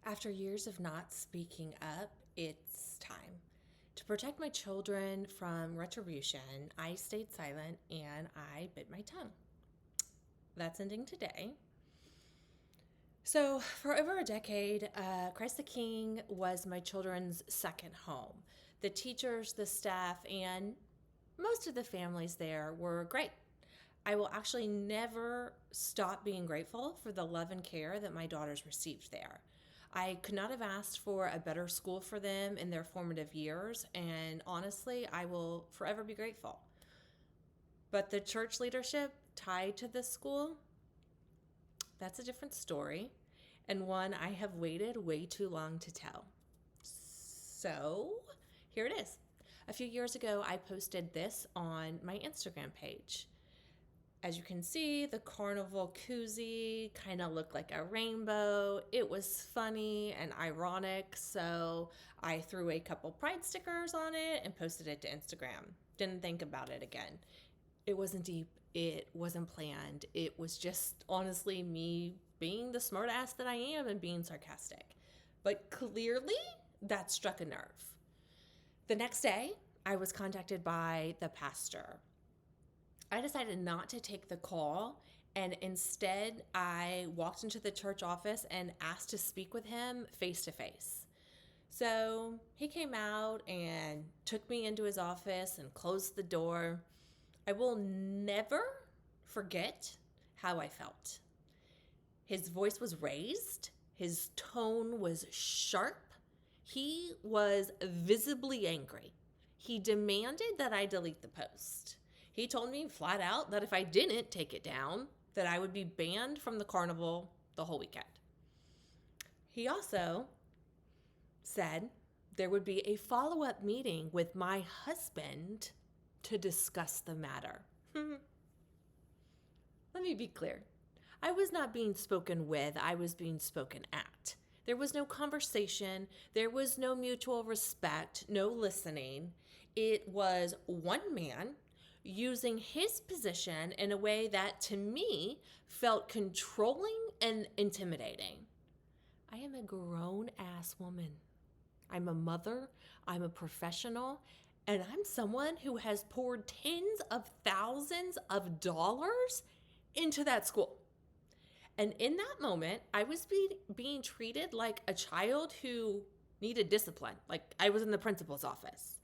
After years of not speaking up, it's time. To protect my children from retribution, I stayed silent and I bit my tongue. That's ending today. So, for over a decade, Christ the King was my children's second home. The teachers, the staff, and most of the families there were great. I will actually never stop being grateful for the love and care that my daughters received there. I could not have asked for a better school for them in their formative years, and honestly, I will forever be grateful. But the church leadership tied to this school, that's a different story, and one I have waited way too long to tell. So, here it is. A few years ago, I posted this on my Instagram page. As you can see, the carnival koozie kind of looked like a rainbow. It was funny and ironic, so I threw a couple pride stickers on it and posted it to Instagram. Didn't think about it again. It wasn't deep. It wasn't planned. It was just honestly me being the smartass that I am and being sarcastic. But clearly, that struck a nerve. The next day, I was contacted by the pastor. I decided not to take the call, and instead I walked into the church office and asked to speak with him face to face. So he came out and took me into his office and closed the door. I will never forget how I felt. His voice was raised, his tone was sharp, he was visibly angry. He demanded that I delete the post. He told me flat out that if I didn't take it down, that I would be banned from the carnival the whole weekend. He also said there would be a follow-up meeting with my husband to discuss the matter. Let me be clear. I was not being spoken with, I was being spoken at. There was no conversation, there was no mutual respect, no listening. It was one man using his position in a way that, to me, felt controlling and intimidating. I am a grown-ass woman. I'm a mother, I'm a professional, and I'm someone who has poured tens of thousands of dollars into that school. And in that moment, I was being treated like a child who needed discipline, like I was in the principal's office.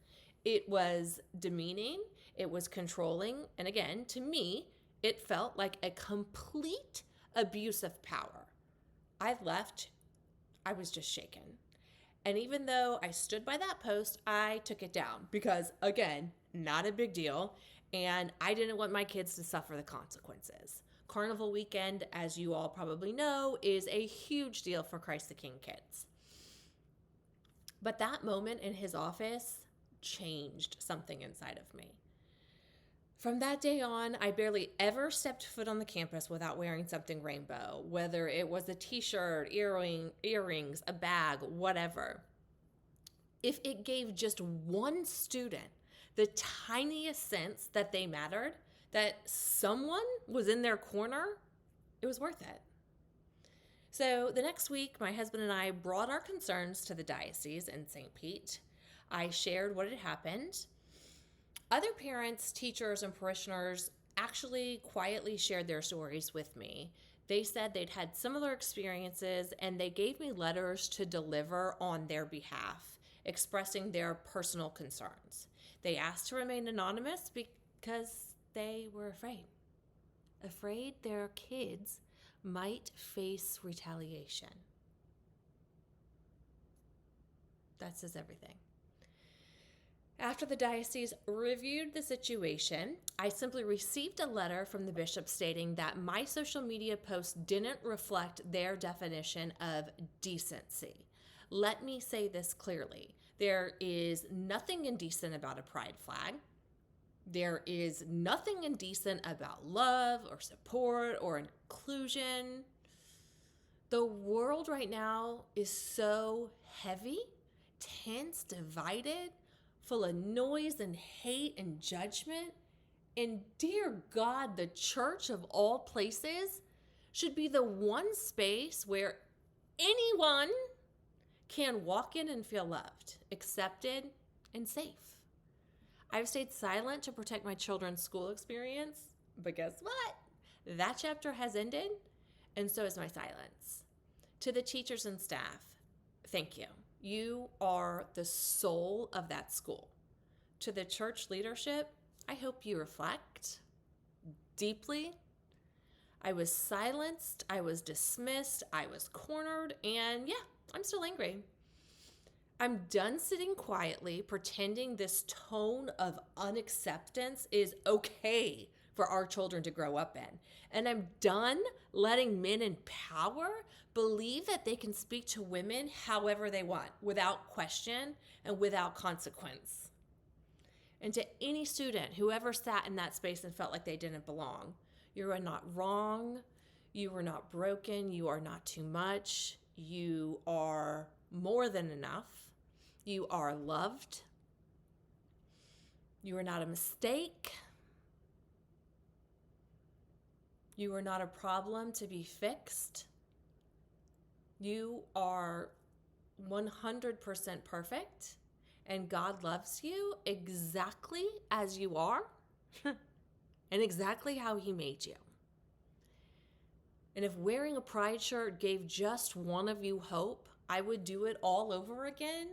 It was demeaning, it was controlling, and again, to me, it felt like a complete abuse of power. I left, I was just shaken. And even though I stood by that post, I took it down because, again, not a big deal, and I didn't want my kids to suffer the consequences. Carnival weekend, as you all probably know, is a huge deal for Christ the King kids. But that moment in his office changed something inside of me. From that day on, I barely ever stepped foot on the campus without wearing something rainbow, whether it was a t-shirt, earrings, a bag, whatever. If it gave just one student the tiniest sense that they mattered, that someone was in their corner, it was worth it. So the next week, my husband and I brought our concerns to the diocese in St. Pete. I shared what had happened. Other parents, teachers, and parishioners actually quietly shared their stories with me. They said they'd had similar experiences, and they gave me letters to deliver on their behalf, expressing their personal concerns. They asked to remain anonymous because they were afraid their kids might face retaliation. That says everything. After the diocese reviewed the situation, I simply received a letter from the bishop stating that my social media posts didn't reflect their definition of decency. Let me say this clearly. There is nothing indecent about a pride flag. There is nothing indecent about love or support or inclusion. The world right now is so heavy, tense, divided, full of noise and hate and judgment. And dear God, the church of all places should be the one space where anyone can walk in and feel loved, accepted, and safe. I've stayed silent to protect my children's school experience, but guess what? That chapter has ended, and so is my silence. To the teachers and staff, thank you. You are the soul of that school. To the church leadership, I hope you reflect deeply. I was silenced, I was dismissed, I was cornered, and yeah, I'm still angry. I'm done sitting quietly pretending this tone of unacceptance is okay for our children to grow up in. And I'm done letting men in power believe that they can speak to women however they want, without question and without consequence. And to any student who ever sat in that space and felt like they didn't belong, you are not wrong, you are not broken, you are not too much, you are more than enough. You are loved. You are not a mistake. You are not a problem to be fixed. You are 100% perfect, and God loves you exactly as you are and exactly how He made you. And if wearing a pride shirt gave just one of you hope, I would do it all over again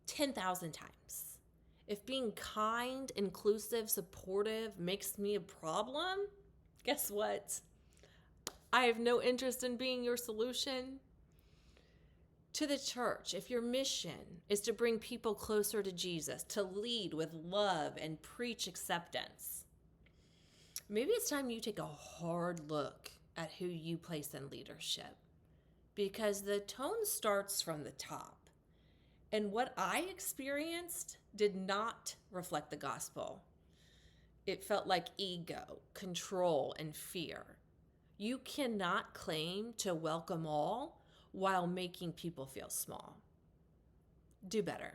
10,000 times. If being kind, inclusive, supportive makes me a problem, guess what? I have no interest in being your solution. To the church, if your mission is to bring people closer to Jesus, to lead with love and preach acceptance, maybe it's time you take a hard look at who you place in leadership, because the tone starts from the top. And what I experienced did not reflect the gospel. It felt like ego, control, and fear. You cannot claim to welcome all while making people feel small. Do better.